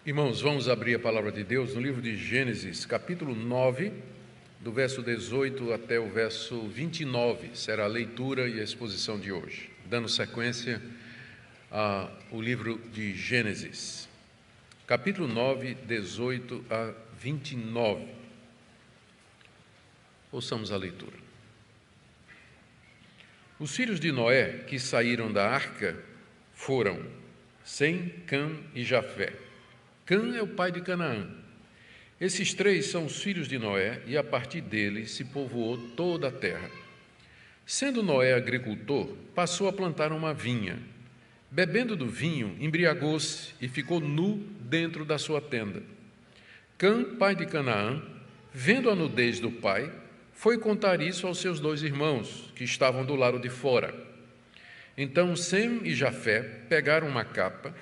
Irmãos, vamos abrir a palavra de Deus no livro de Gênesis, capítulo 9, do verso 18 até o verso 29, será a leitura e a exposição de hoje, dando sequência ao livro de Gênesis, capítulo 9, 18 a 29. Ouçamos a leitura. Os filhos de Noé que saíram da arca foram Sem, Cã e Jafé. Cã é o pai de Canaã. Esses três são os filhos de Noé, e a partir deles se povoou toda a terra. Sendo Noé agricultor, passou a plantar uma vinha. Bebendo do vinho, embriagou-se e ficou nu dentro da sua tenda. Cã, pai de Canaã, vendo a nudez do pai, foi contar isso aos seus dois irmãos, que estavam do lado de fora. Então Sem e Jafé pegaram uma capa,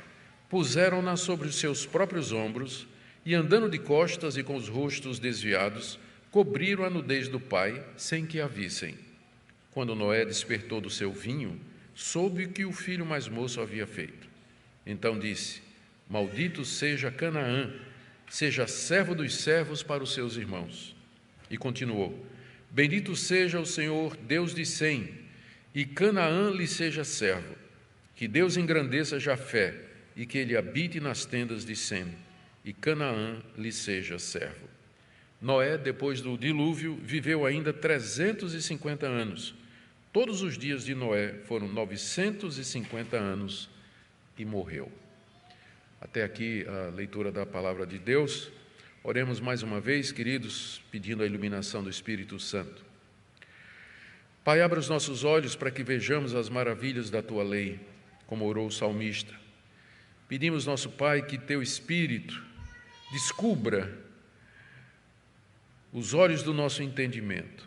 puseram-na sobre os seus próprios ombros e, andando de costas e com os rostos desviados, cobriram a nudez do pai, sem que a vissem. Quando Noé despertou do seu vinho, soube o que o filho mais moço havia feito. Então disse: Maldito seja Canaã, seja servo dos servos para os seus irmãos. E continuou: Bendito seja o Senhor, Deus de Sem, e Canaã lhe seja servo. Que Deus engrandeça Jafé, e que ele habite nas tendas de Sem, e Canaã lhe seja servo. Noé, depois do dilúvio, viveu ainda 350 anos. Todos os dias de Noé foram 950 anos e morreu. Até aqui a leitura da palavra de Deus. Oremos mais uma vez, queridos, pedindo a iluminação do Espírito Santo. Pai, abra os nossos olhos para que vejamos as maravilhas da Tua lei, como orou o salmista. Pedimos, nosso Pai, que Teu Espírito descubra os olhos do nosso entendimento.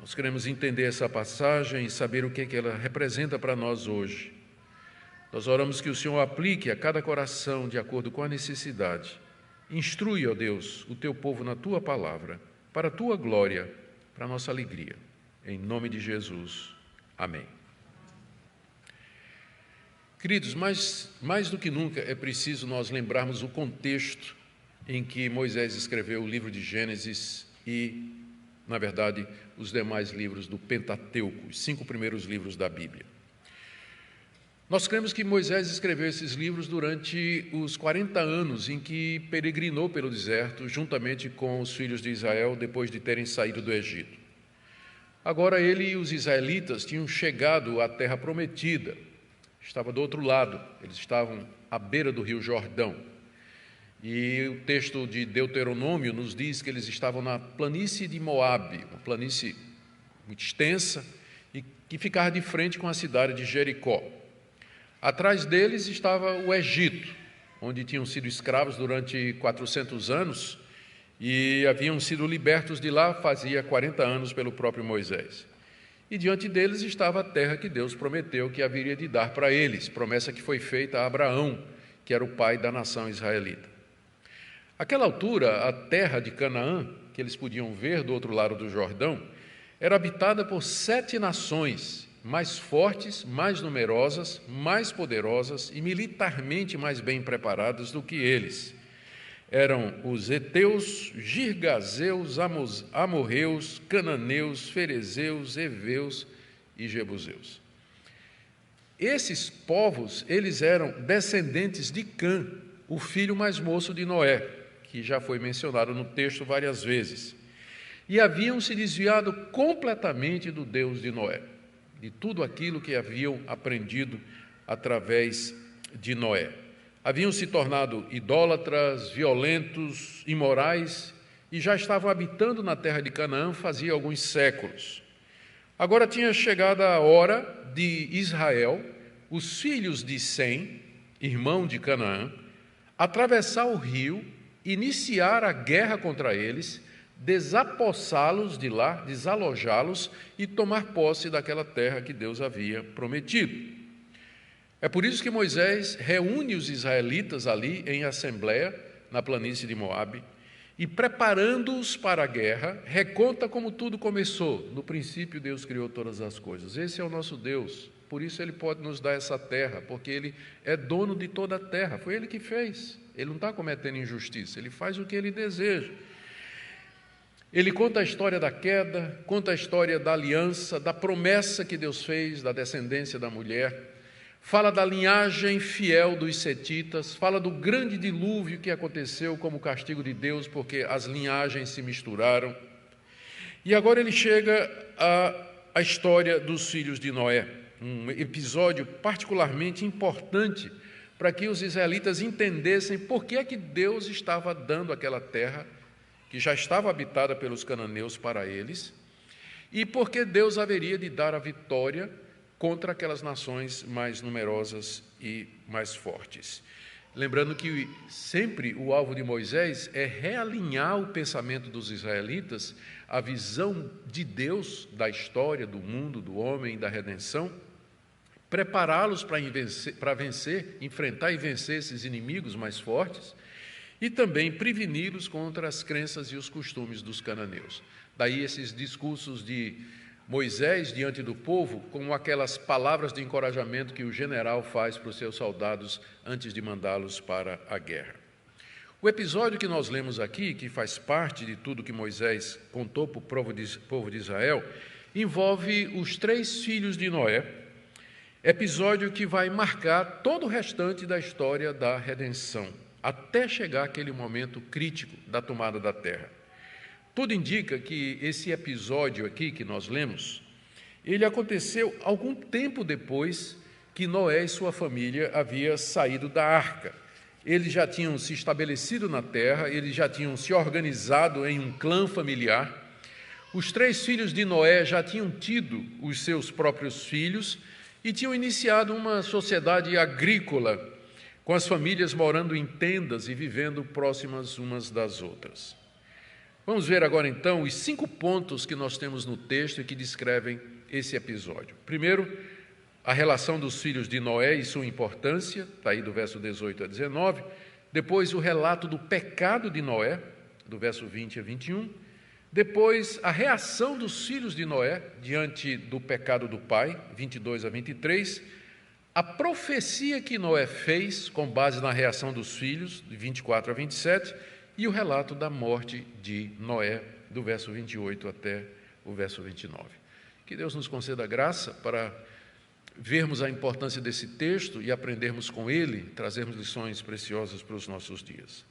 Nós queremos entender essa passagem e saber o que ela representa para nós hoje. Nós oramos que o Senhor aplique a cada coração de acordo com a necessidade. Instrui, ó Deus, o Teu povo na Tua palavra, para a Tua glória, para a nossa alegria. Em nome de Jesus. Amém. Queridos, mais do que nunca é preciso nós lembrarmos o contexto em que Moisés escreveu o livro de Gênesis e, na verdade, os demais livros do Pentateuco, os 5 primeiros livros da Bíblia. Nós cremos que Moisés escreveu esses livros durante os 40 anos em que peregrinou pelo deserto, juntamente com os filhos de Israel, depois de terem saído do Egito. Agora ele e os israelitas tinham chegado à terra prometida. Estava do outro lado, eles estavam à beira do rio Jordão. E o texto de Deuteronômio nos diz que eles estavam na planície de Moabe, uma planície muito extensa, e que ficava de frente com a cidade de Jericó. Atrás deles estava o Egito, onde tinham sido escravos durante 400 anos e haviam sido libertos de lá fazia 40 anos pelo próprio Moisés. E diante deles estava a terra que Deus prometeu que haveria de dar para eles, promessa que foi feita a Abraão, que era o pai da nação israelita. Àquela altura, a terra de Canaã, que eles podiam ver do outro lado do Jordão, era habitada por 7 nações, mais fortes, mais numerosas, mais poderosas e militarmente mais bem preparadas do que eles. Eram os heteus, girgazeus, amorreus, cananeus, ferezeus, heveus e jebuseus. Esses povos, eles eram descendentes de Cã, o filho mais moço de Noé, que já foi mencionado no texto várias vezes, e haviam se desviado completamente do Deus de Noé, de tudo aquilo que haviam aprendido através de Noé. Haviam se tornado idólatras, violentos, imorais e já estavam habitando na terra de Canaã fazia alguns séculos. Agora tinha chegado a hora de Israel, os filhos de Sem, irmão de Canaã, atravessar o rio, iniciar a guerra contra eles, desapossá-los de lá, desalojá-los e tomar posse daquela terra que Deus havia prometido. É por isso que Moisés reúne os israelitas ali em assembleia, na planície de Moabe, e preparando-os para a guerra, reconta como tudo começou. No princípio, Deus criou todas as coisas. Esse é o nosso Deus, por isso Ele pode nos dar essa terra, porque Ele é dono de toda a terra, foi Ele que fez. Ele não está cometendo injustiça, ele faz o que ele deseja. Ele conta a história da queda, conta a história da aliança, da promessa que Deus fez, da descendência da mulher, fala da linhagem fiel dos setitas, fala do grande dilúvio que aconteceu como castigo de Deus, porque as linhagens se misturaram. E agora ele chega à história dos filhos de Noé, um episódio particularmente importante para que os israelitas entendessem por que é que Deus estava dando aquela terra que já estava habitada pelos cananeus para eles, e porque Deus haveria de dar a vitória contra aquelas nações mais numerosas e mais fortes. Lembrando que sempre o alvo de Moisés é realinhar o pensamento dos israelitas, a visão de Deus da história, do mundo, do homem, da redenção, prepará-los para vencer, enfrentar e vencer esses inimigos mais fortes, e também preveni-los contra as crenças e os costumes dos cananeus. Daí esses discursos de Moisés diante do povo, como aquelas palavras de encorajamento que o general faz para os seus soldados antes de mandá-los para a guerra. O episódio que nós lemos aqui, que faz parte de tudo que Moisés contou para o povo de Israel, envolve os 3 filhos de Noé, episódio que vai marcar todo o restante da história da redenção, até chegar aquele momento crítico da tomada da terra. Tudo indica que esse episódio aqui que nós lemos, ele aconteceu algum tempo depois que Noé e sua família haviam saído da arca. Eles já tinham se estabelecido na terra, eles já tinham se organizado em um clã familiar. Os 3 filhos de Noé já tinham tido os seus próprios filhos e tinham iniciado uma sociedade agrícola, com as famílias morando em tendas e vivendo próximas umas das outras. Vamos ver agora, então, os 5 pontos que nós temos no texto e que descrevem esse episódio. Primeiro, a relação dos filhos de Noé e sua importância, está aí do verso 18 a 19. Depois, o relato do pecado de Noé, do verso 20 a 21. Depois, a reação dos filhos de Noé diante do pecado do pai, 22 a 23. A profecia que Noé fez, com base na reação dos filhos, de 24 a 27, e o relato da morte de Noé, do verso 28 até o verso 29. Que Deus nos conceda graça para vermos a importância desse texto e aprendermos com ele, trazermos lições preciosas para os nossos dias.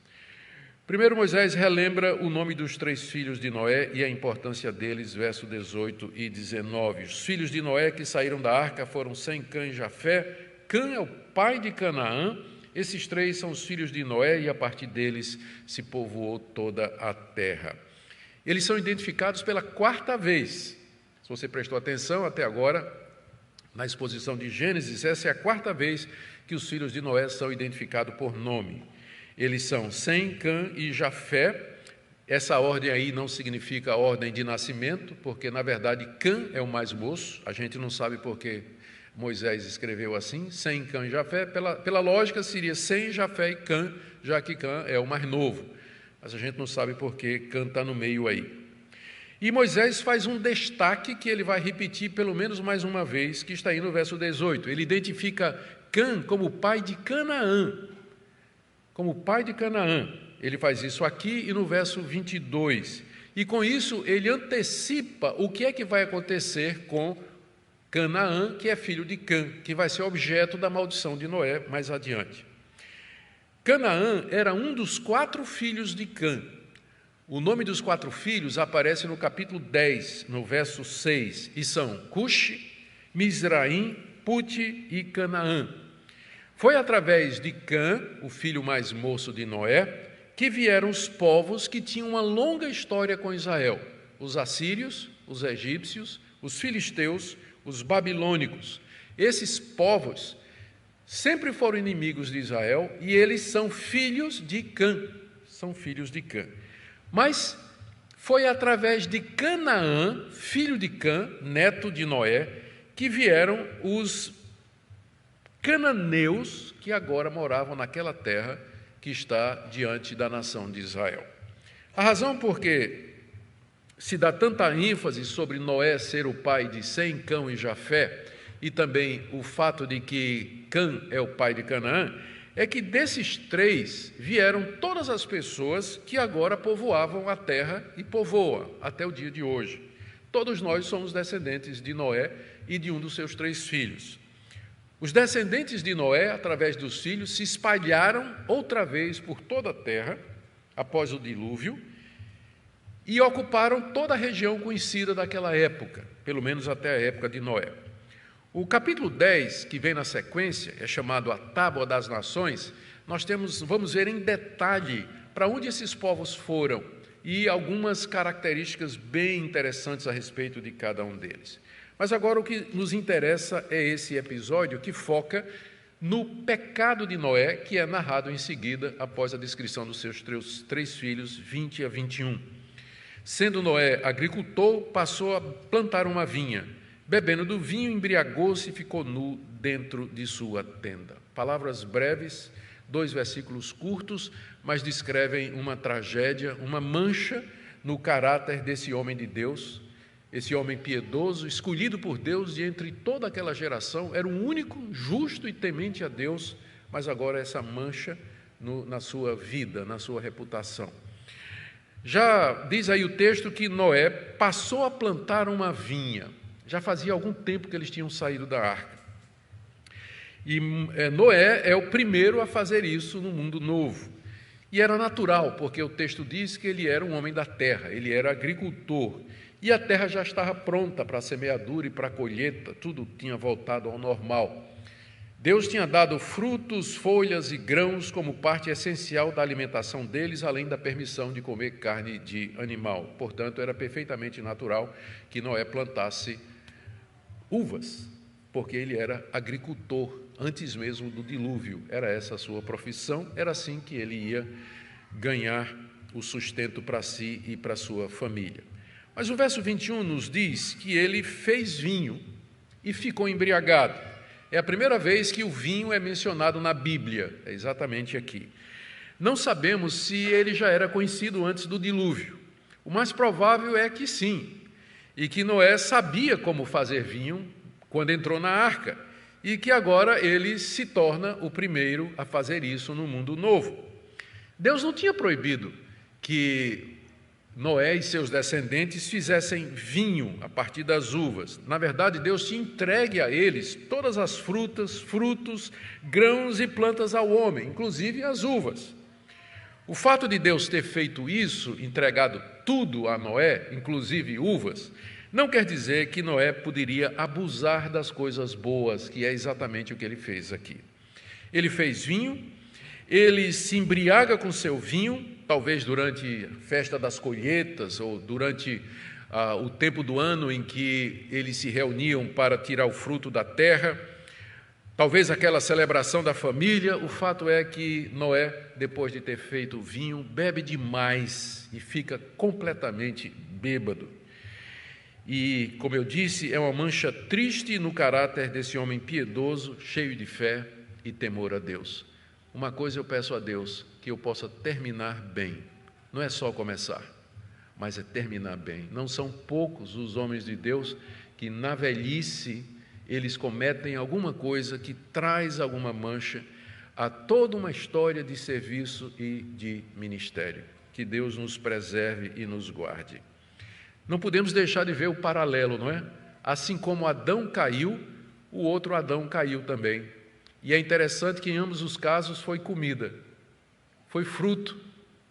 Primeiro, Moisés relembra o nome dos 3 filhos de Noé e a importância deles, verso 18 e 19. Os filhos de Noé que saíram da arca foram Sem, Cã e Jafé. Cã é o pai de Canaã. Esses 3 são os filhos de Noé e a partir deles se povoou toda a terra. Eles são identificados pela 4ª vez. Se você prestou atenção até agora, na exposição de Gênesis, essa é a 4ª vez que os filhos de Noé são identificados por nome. Eles são Sem, Cã e Jafé. Essa ordem aí não significa ordem de nascimento, porque, na verdade, Cã é o mais moço. A gente não sabe por que Moisés escreveu assim, Sem, Cã e Jafé. Pela lógica, seria Sem, Jafé e Cã, já que Cã é o mais novo. Mas a gente não sabe por que Cã está no meio aí. E Moisés faz um destaque que ele vai repetir pelo menos mais uma vez, que está aí no verso 18. Ele identifica Cã como pai de Canaã. Como pai de Canaã. Ele faz isso aqui e no verso 22. E com isso ele antecipa o que é que vai acontecer com Canaã, que é filho de Cã, que vai ser objeto da maldição de Noé mais adiante. Canaã era um dos 4 filhos de Cã. O nome dos 4 filhos aparece no capítulo 10, no verso 6, e são Cuxi, Mizraim, Puti e Canaã. Foi através de Cã, o filho mais moço de Noé, que vieram os povos que tinham uma longa história com Israel: os assírios, os egípcios, os filisteus, os babilônicos. Esses povos sempre foram inimigos de Israel e eles são filhos de Cã. São filhos de Cã. Mas foi através de Canaã, filho de Cã, neto de Noé, que vieram os cananeus que agora moravam naquela terra que está diante da nação de Israel. A razão por que se dá tanta ênfase sobre Noé ser o pai de Sem, Cã e Jafé, e também o fato de que Cã é o pai de Canaã, é que desses 3 vieram todas as pessoas que agora povoavam a terra e povoam até o dia de hoje. Todos nós somos descendentes de Noé e de um dos seus 3 filhos. Os descendentes de Noé, através dos filhos, se espalharam outra vez por toda a terra, após o dilúvio, e ocuparam toda a região conhecida daquela época, pelo menos até a época de Noé. O capítulo 10, que vem na sequência, é chamado a Tábua das Nações. Nós vamos ver em detalhe para onde esses povos foram e algumas características bem interessantes a respeito de cada um deles. Mas agora o que nos interessa é esse episódio que foca no pecado de Noé, que é narrado em seguida, após a descrição dos seus 3 filhos, 20 a 21. Sendo Noé agricultor, passou a plantar uma vinha. Bebendo do vinho, embriagou-se e ficou nu dentro de sua tenda. Palavras breves, 2 versículos curtos, mas descrevem uma tragédia, uma mancha no caráter desse homem de Deus, esse homem piedoso, escolhido por Deus de entre toda aquela geração, era o único justo e temente a Deus, mas agora essa mancha na sua vida, na sua reputação. Já diz aí o texto que Noé passou a plantar uma vinha. Já fazia algum tempo que eles tinham saído da arca. E Noé é o primeiro a fazer isso no mundo novo. E era natural, porque o texto diz que ele era um homem da terra, ele era agricultor. E a terra já estava pronta para a semeadura e para a colheita, tudo tinha voltado ao normal. Deus tinha dado frutos, folhas e grãos como parte essencial da alimentação deles, além da permissão de comer carne de animal. Portanto, era perfeitamente natural que Noé plantasse uvas, porque ele era agricultor, antes mesmo do dilúvio. Era essa a sua profissão, era assim que ele ia ganhar o sustento para si e para sua família. Mas o verso 21 nos diz que ele fez vinho e ficou embriagado. É a primeira vez que o vinho é mencionado na Bíblia, é exatamente aqui. Não sabemos se ele já era conhecido antes do dilúvio. O mais provável é que sim, e que Noé sabia como fazer vinho quando entrou na arca, e que agora ele se torna o primeiro a fazer isso no mundo novo. Deus não tinha proibido que Noé e seus descendentes fizessem vinho a partir das uvas. Na verdade, Deus tinha entregue a eles todas as frutas, frutos, grãos e plantas ao homem, inclusive as uvas. O fato de Deus ter feito isso, entregado tudo a Noé, inclusive uvas, não quer dizer que Noé poderia abusar das coisas boas, que é exatamente o que ele fez aqui. Ele fez vinho, ele se embriaga com seu vinho, talvez durante a festa das colheitas ou durante o tempo do ano em que eles se reuniam para tirar o fruto da terra, talvez aquela celebração da família. O fato é que Noé, depois de ter feito o vinho, bebe demais e fica completamente bêbado. E, como eu disse, é uma mancha triste no caráter desse homem piedoso, cheio de fé e temor a Deus. Uma coisa eu peço a Deus, que eu possa terminar bem. Não é só começar, mas é terminar bem. Não são poucos os homens de Deus que na velhice eles cometem alguma coisa que traz alguma mancha a toda uma história de serviço e de ministério. Que Deus nos preserve e nos guarde. Não podemos deixar de ver o paralelo, não é? Assim como Adão caiu, o outro Adão caiu também. E é interessante que em ambos os casos foi comida, foi fruto.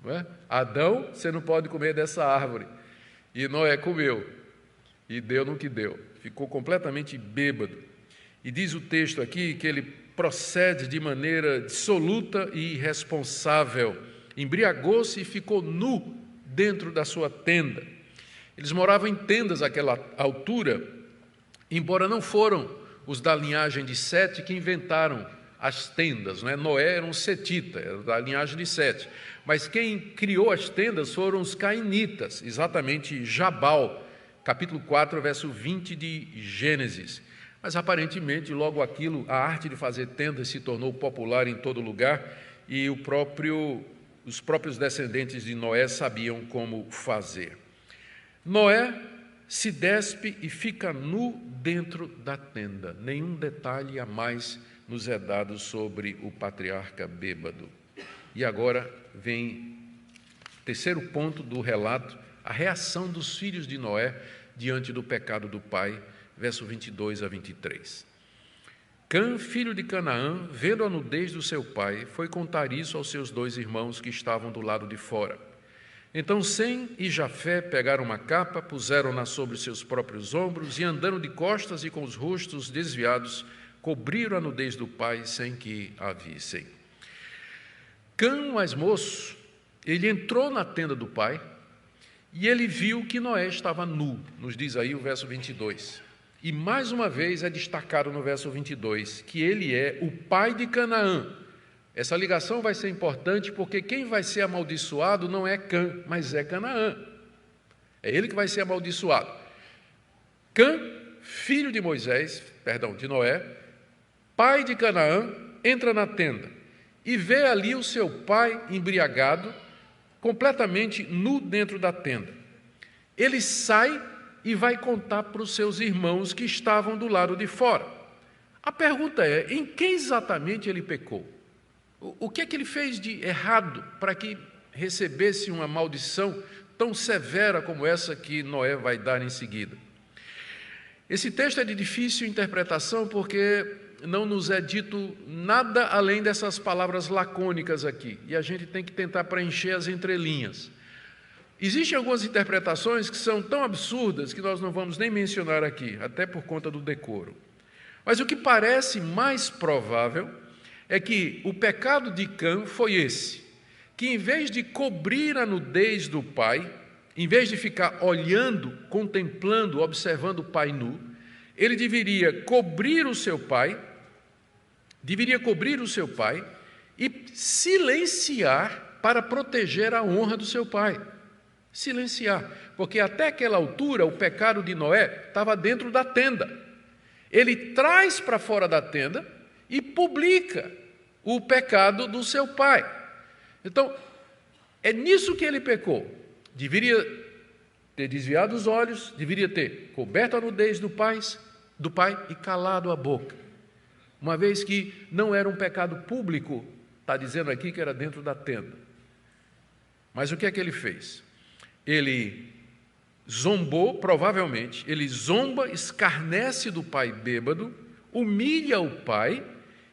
Não é? Adão, você não pode comer dessa árvore. E Noé comeu, e deu no que deu. Ficou completamente bêbado. E diz o texto aqui que ele procede de maneira dissoluta e irresponsável. Embriagou-se e ficou nu dentro da sua tenda. Eles moravam em tendas àquela altura, embora não foram os da linhagem de Sete que inventaram as tendas, não é? Noé era um setita, era da linhagem de Sete. Mas quem criou as tendas foram os cainitas, exatamente Jabal, capítulo 4, verso 20 de Gênesis. Mas aparentemente, logo aquilo, a arte de fazer tendas se tornou popular em todo lugar e os próprios descendentes de Noé sabiam como fazer. Noé se despe e fica nu dentro da tenda, nenhum detalhe a mais nos é dado sobre o patriarca bêbado. E agora vem o terceiro ponto do relato, a reação dos filhos de Noé diante do pecado do pai, verso 22 a 23. Cã, filho de Canaã, vendo a nudez do seu pai, foi contar isso aos seus 2 irmãos que estavam do lado de fora. Então Sem e Jafé pegaram uma capa, puseram-na sobre seus próprios ombros e, andando de costas e com os rostos desviados, cobriram a nudez do pai sem que a vissem. Cã, mais moço, ele entrou na tenda do pai e ele viu que Noé estava nu, nos diz aí o verso 22. E mais uma vez é destacado no verso 22 que ele é o pai de Canaã. Essa ligação vai ser importante porque quem vai ser amaldiçoado não é Cã, mas é Canaã. É ele que vai ser amaldiçoado. Cã, filho de de Noé, pai de Canaã, entra na tenda e vê ali o seu pai embriagado, completamente nu dentro da tenda. Ele sai e vai contar para os seus irmãos que estavam do lado de fora. A pergunta é, em que exatamente ele pecou? O que é que ele fez de errado para que recebesse uma maldição tão severa como essa que Noé vai dar em seguida? Esse texto é de difícil interpretação porque não nos é dito nada além dessas palavras lacônicas aqui, e a gente tem que tentar preencher as entrelinhas. Existem algumas interpretações que são tão absurdas que nós não vamos nem mencionar aqui, até por conta do decoro. Mas o que parece mais provável é que o pecado de Cã foi esse, que em vez de cobrir a nudez do pai, em vez de ficar olhando, contemplando, observando o pai nu, ele deveria cobrir o seu pai e silenciar para proteger a honra do seu pai. Silenciar, porque até aquela altura o pecado de Noé estava dentro da tenda. Ele traz para fora da tenda e publica o pecado do seu pai. Então, é nisso que ele pecou. Deveria ter desviado os olhos, deveria ter coberto a nudez do pai e calado a boca. Uma vez que não era um pecado público, está dizendo aqui que era dentro da tenda. Mas o que é que ele fez? Ele zombou, provavelmente, ele zomba, escarnece do pai bêbado, humilha o pai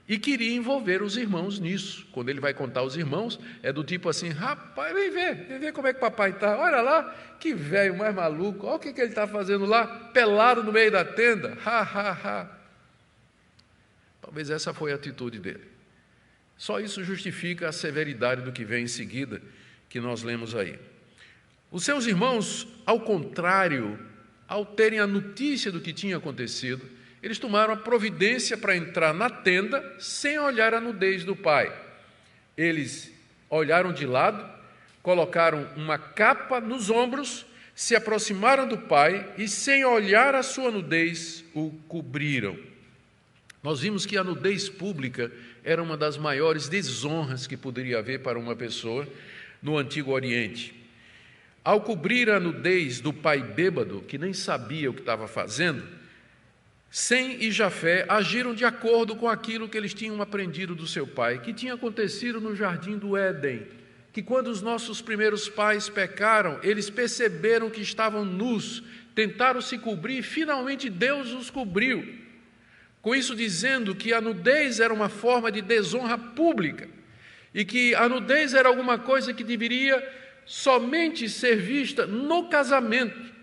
e queria envolver os irmãos nisso. Quando ele vai contar aos irmãos, é do tipo assim, rapaz, vem ver como é que papai está, olha lá, que velho mais maluco, olha o que ele está fazendo lá, pelado no meio da tenda, Talvez essa foi a atitude dele. Só isso justifica a severidade do que vem em seguida, que nós lemos aí. Os seus irmãos, ao contrário, ao terem a notícia do que tinha acontecido, eles tomaram a providência para entrar na tenda sem olhar a nudez do pai. Eles olharam de lado, colocaram uma capa nos ombros, se aproximaram do pai e, sem olhar a sua nudez, o cobriram. Nós vimos que a nudez pública era uma das maiores desonras que poderia haver para uma pessoa no Antigo Oriente. Ao cobrir a nudez do pai bêbado, que nem sabia o que estava fazendo, Sem e Jafé agiram de acordo com aquilo que eles tinham aprendido do seu pai, que tinha acontecido no jardim do Éden, que quando os nossos primeiros pais pecaram, eles perceberam que estavam nus, tentaram se cobrir e finalmente Deus os cobriu. Com isso dizendo que a nudez era uma forma de desonra pública e que a nudez era alguma coisa que deveria somente ser vista no casamento.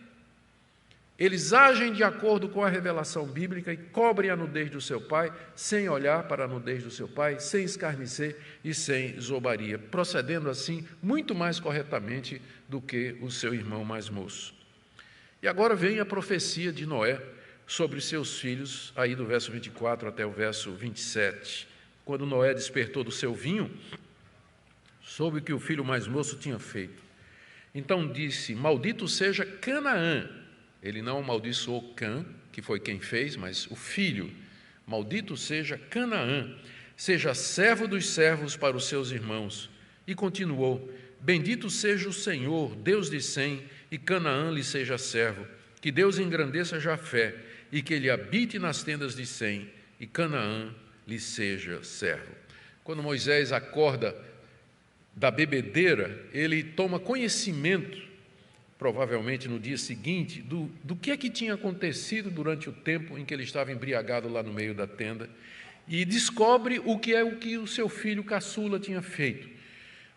Eles agem de acordo com a revelação bíblica e cobrem a nudez do seu pai, sem olhar para a nudez do seu pai, sem escarnecer e sem zombaria, procedendo assim muito mais corretamente do que o seu irmão mais moço. E agora vem a profecia de Noé sobre seus filhos, aí do verso 24 até o verso 27. Quando Noé despertou do seu vinho, soube o que o filho mais moço tinha feito. Então disse, maldito seja Canaã. Ele não amaldiçoou Cã, que foi quem fez, mas o filho. Maldito seja Canaã, seja servo dos servos para os seus irmãos. E continuou, bendito seja o Senhor, Deus de Sem, e Canaã lhe seja servo. Que Deus engrandeça Jafé, e que ele habite nas tendas de Sem, e Canaã lhe seja servo. Quando Moisés acorda da bebedeira, ele toma conhecimento, provavelmente no dia seguinte, do que é que tinha acontecido durante o tempo em que ele estava embriagado lá no meio da tenda, e descobre o que o seu filho caçula tinha feito.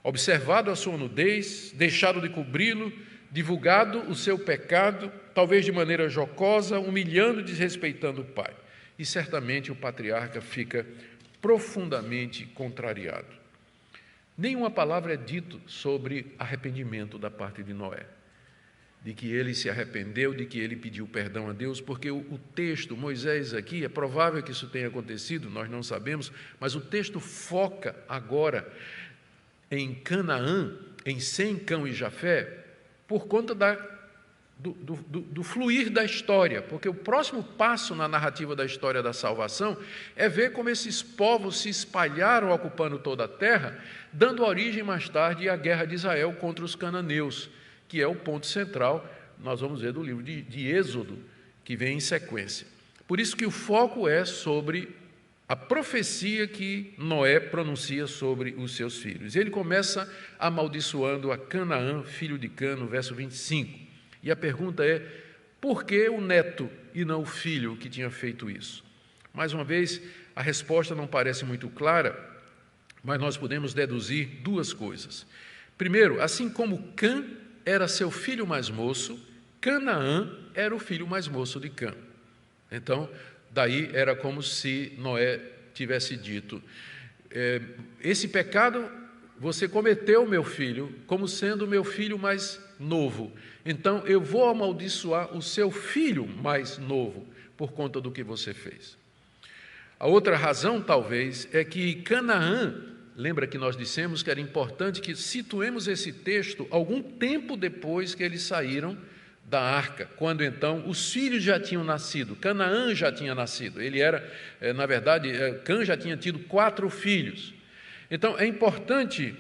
Observado a sua nudez, deixado de cobri-lo, divulgado o seu pecado, talvez de maneira jocosa, humilhando e desrespeitando o pai. E certamente o patriarca fica profundamente contrariado. Nenhuma palavra é dita sobre arrependimento da parte de Noé, de que ele se arrependeu, de que ele pediu perdão a Deus, porque o texto, Moisés aqui, é provável que isso tenha acontecido, nós não sabemos, mas o texto foca agora em Canaã, em Sem, Cão e Jafé, por conta do fluir da história, porque o próximo passo na narrativa da história da salvação é ver como esses povos se espalharam ocupando toda a terra, dando origem mais tarde à guerra de Israel contra os cananeus, que é o ponto central, nós vamos ver do livro de Êxodo, que vem em sequência. Por isso que o foco é sobre a profecia que Noé pronuncia sobre os seus filhos. Ele começa amaldiçoando a Canaã, filho de Cã, no verso 25. E a pergunta é, por que o neto e não o filho que tinha feito isso? Mais uma vez, a resposta não parece muito clara, mas nós podemos deduzir duas coisas. Primeiro, assim como Cã era seu filho mais moço, Canaã era o filho mais moço de Cã. Então, daí era como se Noé tivesse dito, esse pecado você cometeu, meu filho, como sendo meu filho mais novo. Então, eu vou amaldiçoar o seu filho mais novo por conta do que você fez. A outra razão, talvez, é que Canaã, lembra que nós dissemos que era importante que situemos esse texto algum tempo depois que eles saíram da arca, quando então os filhos já tinham nascido, Canaã já tinha nascido, ele era, na verdade, Cã já tinha tido 4 filhos. Então, é importante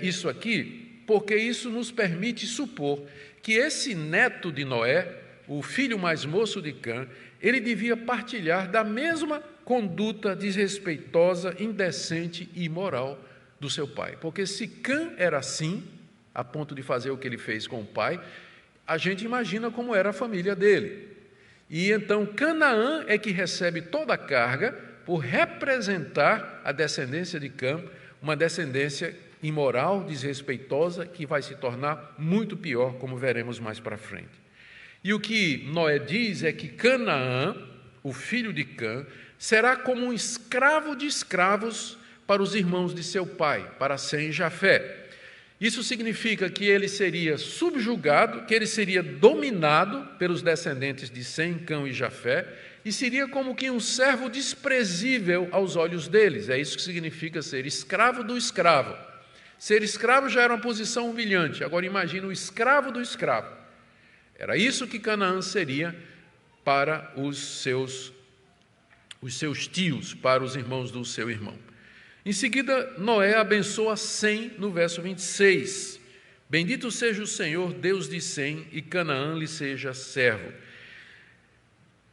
isso aqui, porque isso nos permite supor que esse neto de Noé, o filho mais moço de Cã, ele devia partilhar da mesma conduta desrespeitosa, indecente e imoral do seu pai. Porque se Cã era assim, a ponto de fazer o que ele fez com o pai, a gente imagina como era a família dele. E então Canaã é que recebe toda a carga por representar a descendência de Cã, uma descendência imoral, desrespeitosa, que vai se tornar muito pior, como veremos mais para frente. E o que Noé diz é que Canaã, o filho de Cã, será como um escravo de escravos para os irmãos de seu pai, para Sem e Jafé. Isso significa que ele seria subjugado, que ele seria dominado pelos descendentes de Sem, Cão e Jafé, e seria como que um servo desprezível aos olhos deles. É isso que significa ser escravo do escravo. Ser escravo já era uma posição humilhante, agora imagine o escravo do escravo. Era isso que Canaã seria para os seus tios, para os irmãos do seu irmão. Em seguida, Noé abençoa Sem, no verso 26. Bendito seja o Senhor, Deus de Sem, e Canaã lhe seja servo.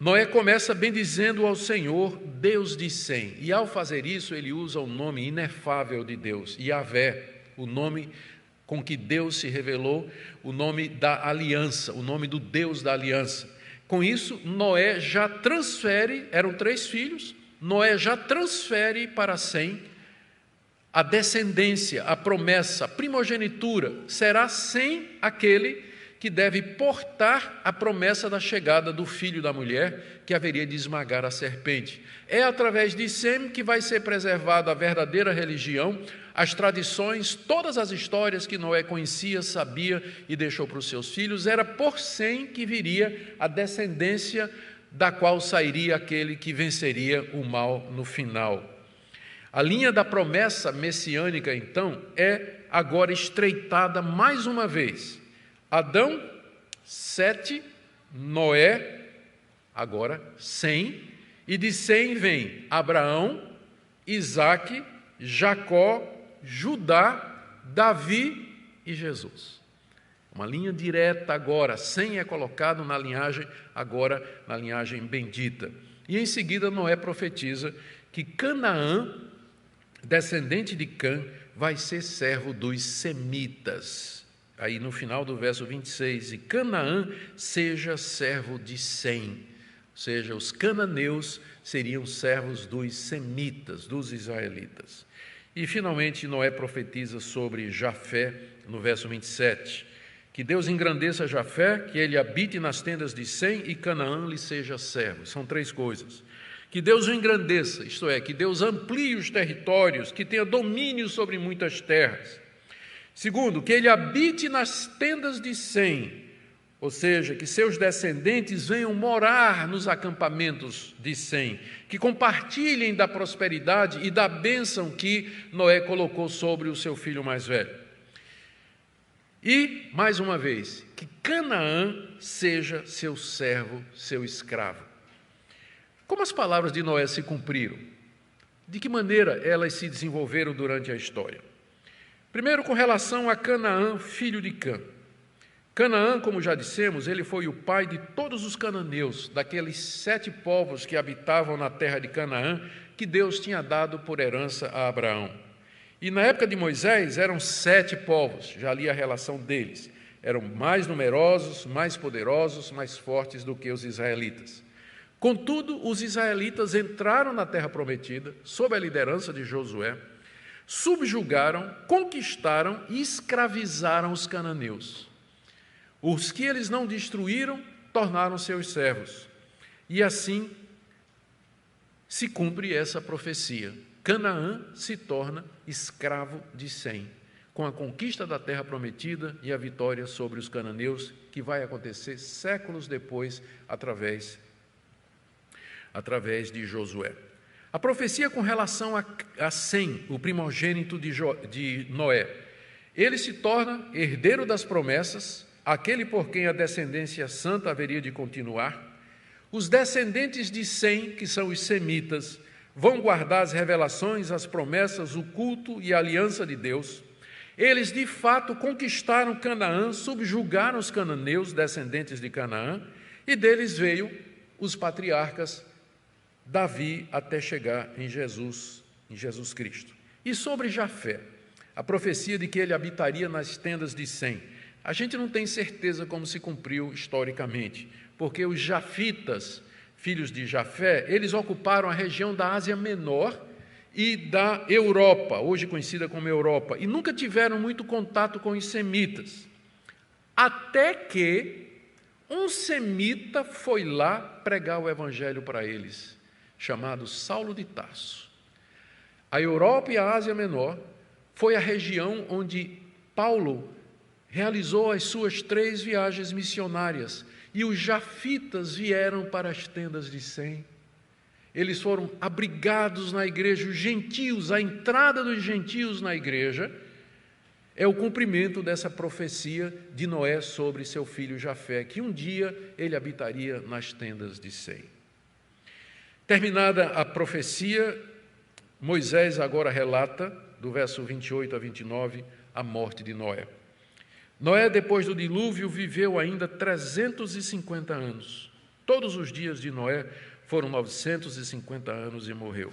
Noé começa bendizendo ao Senhor, Deus de Sem, e ao fazer isso, ele usa o nome inefável de Deus, Yahvé, o nome com que Deus se revelou, o nome da aliança, o nome do Deus da aliança. Com isso, Noé já transfere, eram 3 filhos, Noé já transfere para Sem a descendência, a promessa, a primogenitura, será Sem aquele que deve portar a promessa da chegada do filho da mulher, que haveria de esmagar a serpente. É através de Sem que vai ser preservada a verdadeira religião, as tradições, todas as histórias que Noé conhecia, sabia e deixou para os seus filhos. Era por Sem que viria a descendência da qual sairia aquele que venceria o mal no final. A linha da promessa messiânica, então, é agora estreitada mais uma vez. Adão, 7, Noé, agora Sem, e de Sem vem Abraão, Isaque, Jacó, Judá, Davi e Jesus. Uma linha direta agora, Sem é colocado na linhagem, agora na linhagem bendita. E em seguida Noé profetiza que Canaã, descendente de Cã, vai ser servo dos semitas. Aí no final do verso 26, e Canaã seja servo de Sem. Ou seja, os cananeus seriam servos dos semitas, dos israelitas. E finalmente Noé profetiza sobre Jafé, no verso 27, que Deus engrandeça Jafé, que ele habite nas tendas de Sem e Canaã lhe seja servo. São três coisas. Que Deus o engrandeça, isto é, que Deus amplie os territórios, que tenha domínio sobre muitas terras. Segundo, que ele habite nas tendas de Sem, ou seja, que seus descendentes venham morar nos acampamentos de Sem, que compartilhem da prosperidade e da bênção que Noé colocou sobre o seu filho mais velho. E, mais uma vez, que Canaã seja seu servo, seu escravo. Como as palavras de Noé se cumpriram? De que maneira elas se desenvolveram durante a história? Primeiro, com relação a Canaã, filho de Cã. Canaã, como já dissemos, ele foi o pai de todos os cananeus, daqueles 7 povos que habitavam na terra de Canaã, que Deus tinha dado por herança a Abraão. E na época de Moisés eram 7 povos, já ali a relação deles. Eram mais numerosos, mais poderosos, mais fortes do que os israelitas. Contudo, os israelitas entraram na terra prometida, sob a liderança de Josué, subjugaram, conquistaram e escravizaram os cananeus. Os que eles não destruíram, tornaram seus servos. E assim se cumpre essa profecia. Canaã se torna escravo de Sem, com a conquista da terra prometida e a vitória sobre os cananeus, que vai acontecer séculos depois, através de Josué. A profecia com relação a Sem, o primogênito de Noé. Ele se torna herdeiro das promessas, aquele por quem a descendência santa haveria de continuar. Os descendentes de Sem, que são os semitas, vão guardar as revelações, as promessas, o culto e a aliança de Deus. Eles, de fato, conquistaram Canaã, subjugaram os cananeus, descendentes de Canaã, e deles veio os patriarcas Davi até chegar em Jesus Cristo. E sobre Jafé, a profecia de que ele habitaria nas tendas de Sem. A gente não tem certeza como se cumpriu historicamente, porque os jafitas, filhos de Jafé, eles ocuparam a região da Ásia Menor e da Europa, hoje conhecida como Europa, e nunca tiveram muito contato com os semitas. Até que um semita foi lá pregar o evangelho para eles, chamado Saulo de Tarso. A Europa e a Ásia Menor foi a região onde Paulo realizou as suas 3 viagens missionárias, e os jafitas vieram para as tendas de Sem. Eles foram abrigados na igreja, os gentios, a entrada dos gentios na igreja é o cumprimento dessa profecia de Noé sobre seu filho Jafé, que um dia ele habitaria nas tendas de Sem. Terminada a profecia, Moisés agora relata, do verso 28 a 29, a morte de Noé. Noé, depois do dilúvio, viveu ainda 350 anos. Todos os dias de Noé foram 950 anos e morreu.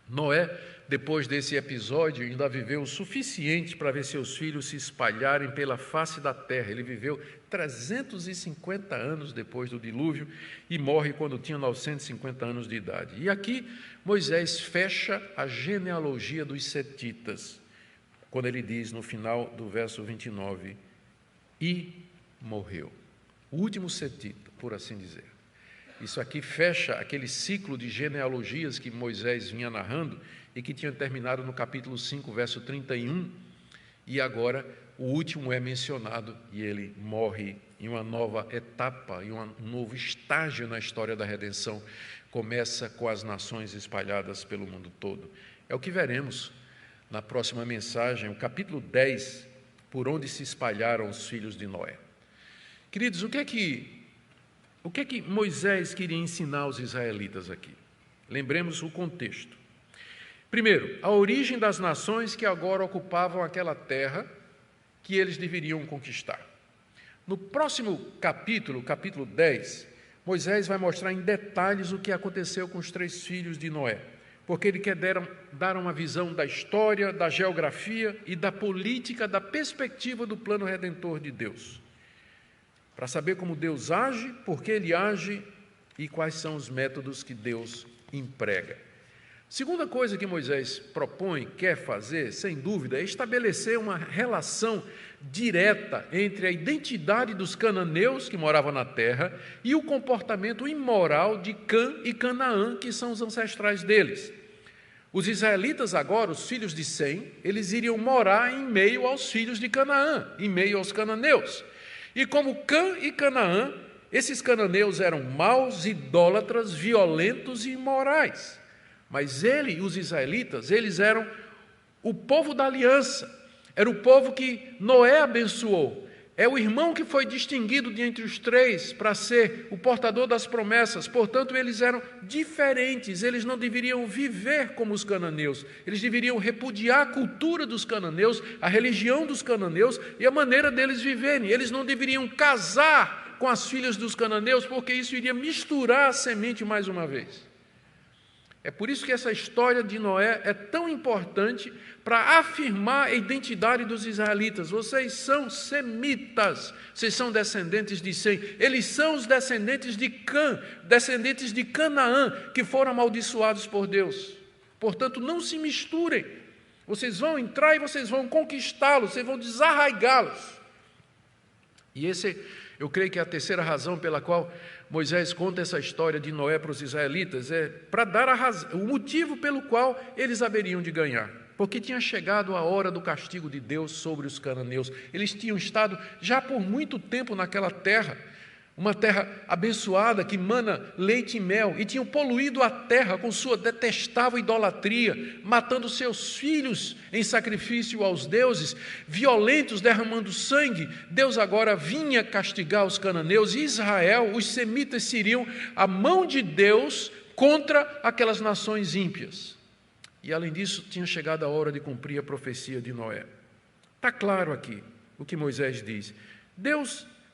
Noé, depois desse episódio, ainda viveu o suficiente para ver seus filhos se espalharem pela face da terra. Ele viveu 350 anos depois do dilúvio e morre quando tinha 950 anos de idade. E aqui Moisés fecha a genealogia dos setitas, quando ele diz no final do verso 29, e morreu. O último setita, por assim dizer. Isso aqui fecha aquele ciclo de genealogias que Moisés vinha narrando e que tinha terminado no capítulo 5, verso 31, e agora o último é mencionado e ele morre em uma nova etapa, em um novo estágio na história da redenção. Começa com as nações espalhadas pelo mundo todo. É o que veremos na próxima mensagem, o capítulo 10, por onde se espalharam os filhos de Noé. Queridos, o que é que Moisés queria ensinar aos israelitas aqui? Lembremos o contexto. Primeiro, a origem das nações que agora ocupavam aquela terra que eles deveriam conquistar. No próximo capítulo, capítulo 10, Moisés vai mostrar em detalhes o que aconteceu com os 3 filhos de Noé. porque ele quer dar uma visão da história, da geografia e da política, da perspectiva do plano redentor de Deus. Para saber como Deus age, por que ele age e quais são os métodos que Deus emprega. Segunda coisa que Moisés propõe, quer fazer, sem dúvida, é estabelecer uma relação direta entre a identidade dos cananeus que moravam na terra e o comportamento imoral de Cã e Canaã, que são os ancestrais deles. Os israelitas agora, os filhos de Sem, eles iriam morar em meio aos filhos de Canaã, em meio aos cananeus. E como Cã e Canaã, esses cananeus eram maus, idólatras, violentos e imorais. Mas os israelitas, eles eram o povo da aliança, era o povo que Noé abençoou, é o irmão que foi distinguido de entre os três para ser o portador das promessas. Portanto, eles eram diferentes, eles não deveriam viver como os cananeus, eles deveriam repudiar a cultura dos cananeus, a religião dos cananeus e a maneira deles viverem. Eles não deveriam casar com as filhas dos cananeus, porque isso iria misturar a semente mais uma vez. É por isso que essa história de Noé é tão importante para afirmar a identidade dos israelitas. Vocês são semitas, vocês são descendentes de Sem. Eles são os descendentes de Cã, descendentes de Canaã, que foram amaldiçoados por Deus. Portanto, não se misturem. Vocês vão entrar e vocês vão conquistá-los, vocês vão desarraigá-los. E eu creio que é a terceira razão pela qual Moisés conta essa história de Noé para os israelitas, é para dar o motivo pelo qual eles haveriam de ganhar. Porque tinha chegado a hora do castigo de Deus sobre os cananeus. Eles tinham estado já por muito tempo naquela terra, uma terra abençoada que mana leite e mel, e tinham poluído a terra com sua detestável idolatria, matando seus filhos em sacrifício aos deuses, violentos, derramando sangue. Deus agora vinha castigar os cananeus, e Israel, os semitas, seriam a mão de Deus contra aquelas nações ímpias. E além disso, tinha chegado a hora de cumprir a profecia de Noé. Está claro aqui o que Moisés diz.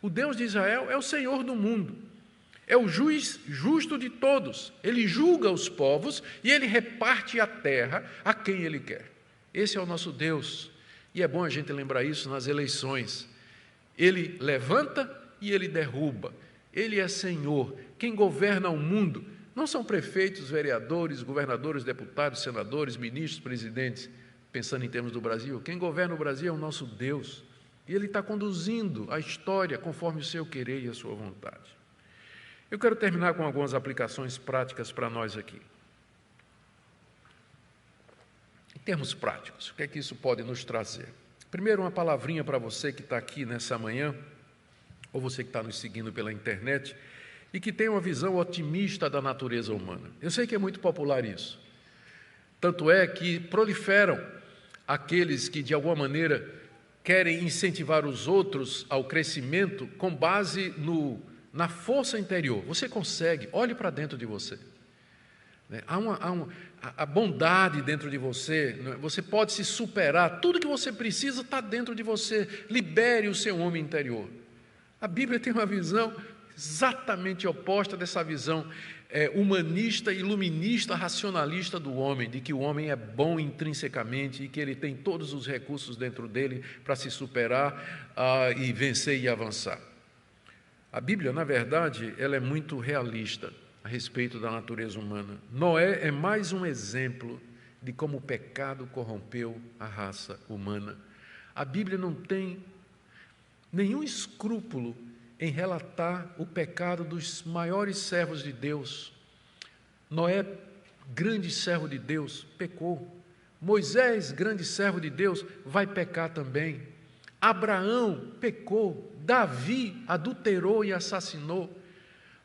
O Deus de Israel é o Senhor do mundo, é o juiz justo de todos. Ele julga os povos e ele reparte a terra a quem ele quer. Esse é o nosso Deus, e é bom a gente lembrar isso nas eleições. Ele levanta e ele derruba, ele é Senhor. Quem governa o mundo não são prefeitos, vereadores, governadores, deputados, senadores, ministros, presidentes, pensando em termos do Brasil. Quem governa o Brasil é o nosso Deus. E Ele está conduzindo a história conforme o seu querer e a sua vontade. Eu quero terminar com algumas aplicações práticas para nós aqui. Em termos práticos, o que é que isso pode nos trazer? Primeiro, uma palavrinha para você que está aqui nessa manhã, ou você que está nos seguindo pela internet, e que tem uma visão otimista da natureza humana. Eu sei que é muito popular isso. Tanto é que proliferam aqueles que, de alguma maneira, querem incentivar os outros ao crescimento com base na força interior. Você consegue, olhe para dentro de você. Há bondade dentro de você, você pode se superar, tudo que você precisa está dentro de você. Libere o seu homem interior. A Bíblia tem uma visão exatamente oposta dessa visão humanista, iluminista, racionalista do homem, de que o homem é bom intrinsecamente e que ele tem todos os recursos dentro dele para se superar e vencer e avançar. A Bíblia, na verdade, ela é muito realista a respeito da natureza humana. Noé é mais um exemplo de como o pecado corrompeu a raça humana. A Bíblia não tem nenhum escrúpulo em relatar o pecado dos maiores servos de Deus. Noé, grande servo de Deus, pecou. Moisés, grande servo de Deus, vai pecar também. Abraão pecou. Davi adulterou e assassinou.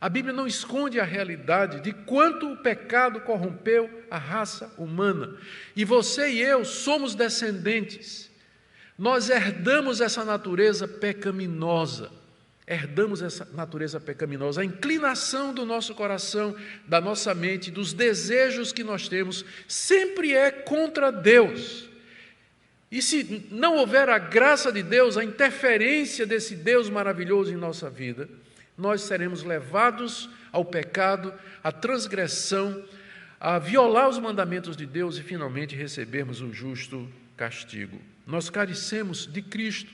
A Bíblia não esconde a realidade de quanto o pecado corrompeu a raça humana. E você e eu somos descendentes. Nós herdamos essa natureza pecaminosa. Herdamos essa natureza pecaminosa, a inclinação do nosso coração, da nossa mente, dos desejos que nós temos, sempre é contra Deus. E se não houver a graça de Deus, a interferência desse Deus maravilhoso em nossa vida, nós seremos levados ao pecado, à transgressão, a violar os mandamentos de Deus e finalmente recebermos o justo castigo. Nós carecemos de Cristo,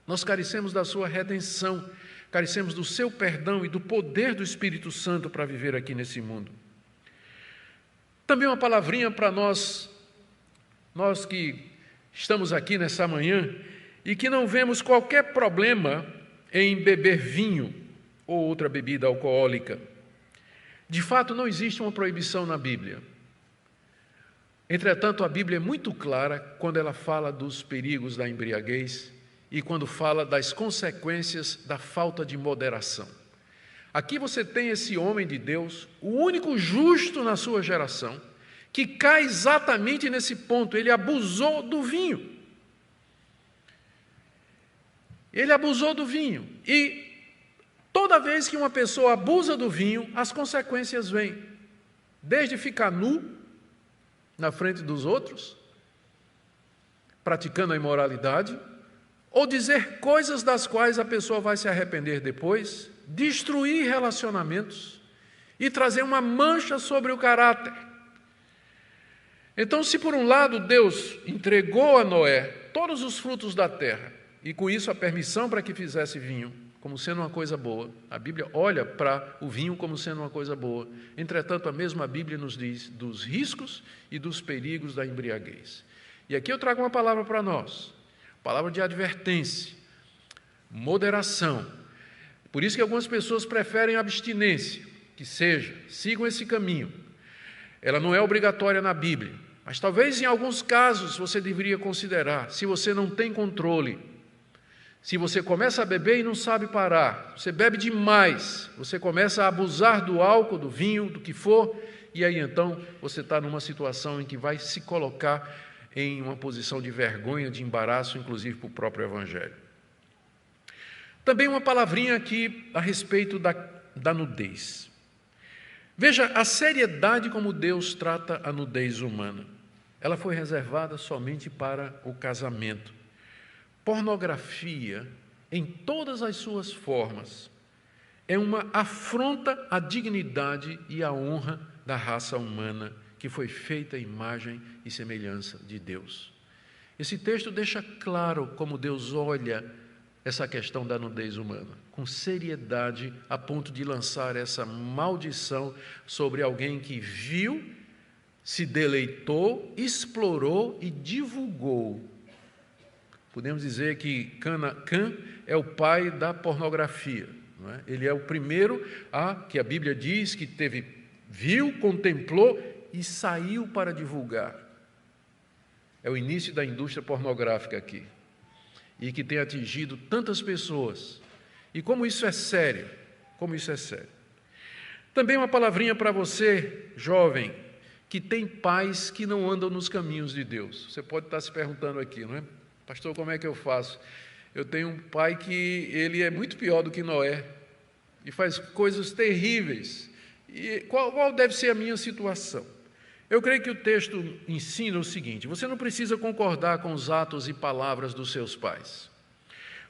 nós carecemos da sua redenção, carecemos do seu perdão e do poder do Espírito Santo para viver aqui nesse mundo. Também uma palavrinha para nós que estamos aqui nessa manhã e que não vemos qualquer problema em beber vinho ou outra bebida alcoólica. De fato, não existe uma proibição na Bíblia. Entretanto, a Bíblia é muito clara quando ela fala dos perigos da embriaguez e quando fala das consequências da falta de moderação. Aqui você tem esse homem de Deus, o único justo na sua geração, que cai exatamente nesse ponto. Ele abusou do vinho. Ele abusou do vinho. E toda vez que uma pessoa abusa do vinho, as consequências vêm. Desde ficar nu na frente dos outros, praticando a imoralidade, ou dizer coisas das quais a pessoa vai se arrepender depois, destruir relacionamentos e trazer uma mancha sobre o caráter. Então, se por um lado Deus entregou a Noé todos os frutos da terra, e com isso a permissão para que fizesse vinho, como sendo uma coisa boa, a Bíblia olha para o vinho como sendo uma coisa boa. Entretanto, a mesma Bíblia nos diz dos riscos e dos perigos da embriaguez. E aqui eu trago uma palavra para nós, palavra de advertência, moderação. Por isso que algumas pessoas preferem a abstinência, que seja, sigam esse caminho. Ela não é obrigatória na Bíblia, mas talvez em alguns casos você deveria considerar, se você não tem controle, se você começa a beber e não sabe parar, você bebe demais, você começa a abusar do álcool, do vinho, do que for, e aí então você está numa situação em que vai se colocar em uma posição de vergonha, de embaraço, inclusive para o próprio Evangelho. Também uma palavrinha aqui a respeito da nudez. Veja a seriedade como Deus trata a nudez humana. Ela foi reservada somente para o casamento. Pornografia, em todas as suas formas, é uma afronta à dignidade e à honra da raça humana, que foi feita à imagem e semelhança de Deus. Esse texto deixa claro como Deus olha essa questão da nudez humana, com seriedade, a ponto de lançar essa maldição sobre alguém que viu, se deleitou, explorou e divulgou. Podemos dizer que Cã é o pai da pornografia. Não é? Ele é o primeiro que a Bíblia diz que viu, contemplou e saiu para divulgar. É o início da indústria pornográfica aqui. E que tem atingido tantas pessoas. E como isso é sério, como isso é sério. Também uma palavrinha para você, jovem, que tem pais que não andam nos caminhos de Deus. Você pode estar se perguntando aqui, não é? Pastor, como é que eu faço? Eu tenho um pai que ele é muito pior do que Noé e faz coisas terríveis. E qual deve ser a minha situação? Eu creio que o texto ensina o seguinte: você não precisa concordar com os atos e palavras dos seus pais.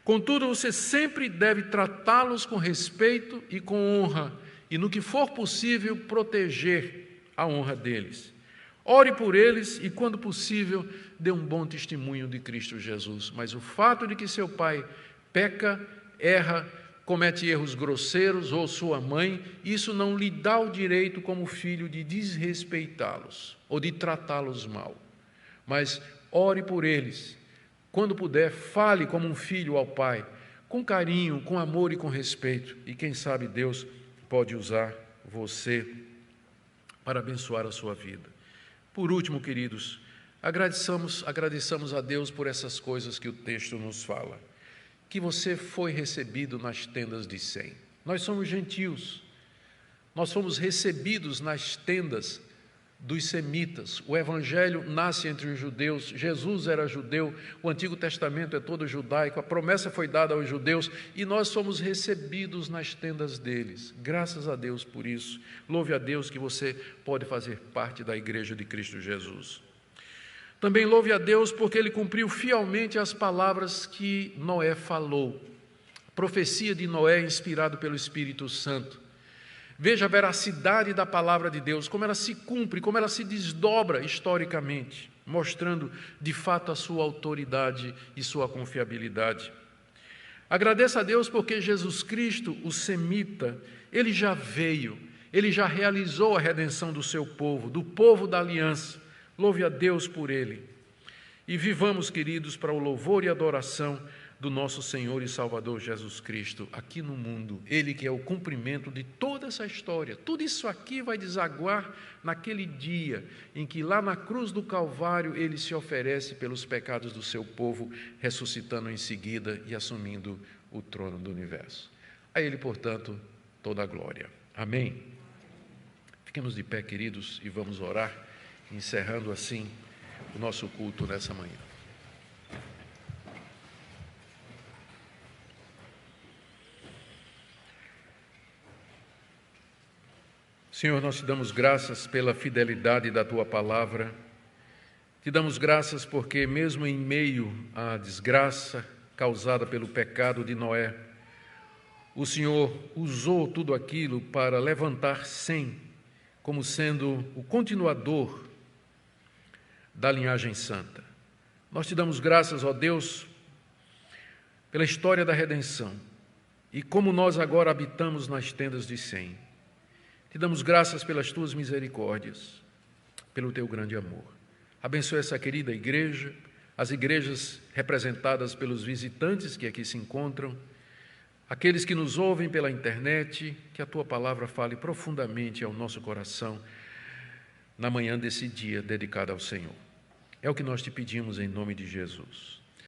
Contudo, você sempre deve tratá-los com respeito e com honra, e no que for possível, proteger a honra deles. Ore por eles e, quando possível, dê um bom testemunho de Cristo Jesus. Mas o fato de que seu pai peca, erra, comete erros grosseiros, ou sua mãe, isso não lhe dá o direito como filho de desrespeitá-los ou de tratá-los mal. Mas ore por eles. Quando puder, fale como um filho ao pai, com carinho, com amor e com respeito. E quem sabe Deus pode usar você para abençoar a sua vida. Por último, queridos, agradeçamos a Deus por essas coisas que o texto nos fala. Que você foi recebido nas tendas de Sem. Nós somos gentios. Nós fomos recebidos nas tendas dos semitas. O Evangelho nasce entre os judeus. Jesus era judeu. O Antigo Testamento é todo judaico. A promessa foi dada aos judeus e nós somos recebidos nas tendas deles. Graças a Deus por isso. Louve a Deus que você pode fazer parte da Igreja de Cristo Jesus. Também louve a Deus porque Ele cumpriu fielmente as palavras que Noé falou. A profecia de Noé inspirada pelo Espírito Santo. Veja a veracidade da palavra de Deus, como ela se cumpre, como ela se desdobra historicamente, mostrando de fato a sua autoridade e sua confiabilidade. Agradeça a Deus porque Jesus Cristo, o semita, ele já veio, ele já realizou a redenção do seu povo, do povo da aliança. Louve a Deus por ele. E vivamos, queridos, para o louvor e adoração do nosso Senhor e Salvador Jesus Cristo aqui no mundo. Ele que é o cumprimento de toda essa história. Tudo isso aqui vai desaguar naquele dia em que lá na cruz do Calvário ele se oferece pelos pecados do seu povo, ressuscitando em seguida e assumindo o trono do universo. A ele, portanto, toda a glória. Amém. Fiquemos de pé, queridos, e vamos orar, encerrando assim o nosso culto nessa manhã. Senhor, nós te damos graças pela fidelidade da Tua palavra, te damos graças porque mesmo em meio à desgraça causada pelo pecado de Noé, o Senhor usou tudo aquilo para levantar Sem como sendo o continuador da linhagem santa. Nós te damos graças, ó Deus, pela história da redenção e como nós agora habitamos nas tendas de Sem. Te damos graças pelas tuas misericórdias, pelo teu grande amor. Abençoa essa querida igreja, as igrejas representadas pelos visitantes que aqui se encontram, aqueles que nos ouvem pela internet, que a tua palavra fale profundamente ao nosso coração na manhã desse dia dedicado ao Senhor. É o que nós te pedimos em nome de Jesus.